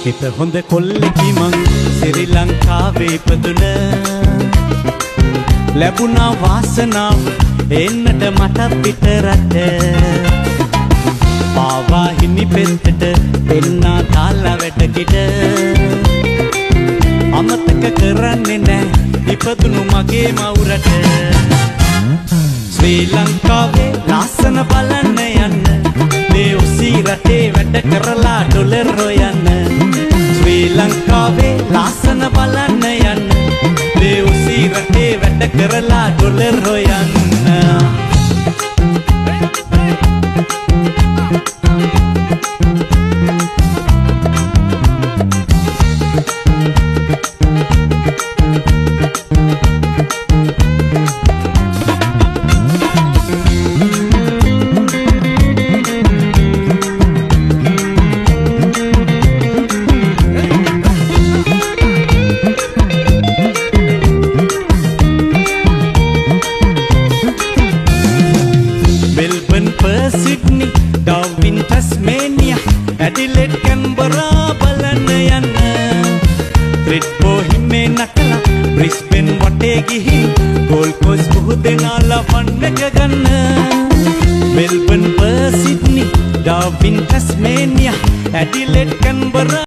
හිත හොඳ කොල්ලෙකි මං ශ්‍රී ලංකාවේ ඉපදුන ලැබුණා වාසනාව එන්නට මට පිටරට පාවා හිමි පෙත්තට පෙන්නා දාලා වැඩකිට අමතක කරන්නේ නෑ ඉපදුණු මගේ මවුරට ශ්‍රී ලංකාවේ ලස්සන බලන්න යන්න මේ උසී රටේ වැඩ කරලා ඩොලර් හොයන්න ශ්‍රී ලංකාවේ ලස්සන බලන්න යන්න මේ උසී රටේ වැඩ කරලා ඩොලර් හොයන්න Sydney, Darwin, Tasmania, Adelaide, Canberra, බලන්න යන්න ත්‍රිත් පොහිමේ නටලා බ්‍රිස්බේන් වටේ ගිහින් ගෝල්ඩ් කෝස්ට් පුහුදෙනාලා වන්නක ගන්න Melbourne, Sydney, Darwin, Tasmania, Adelaide, Canberra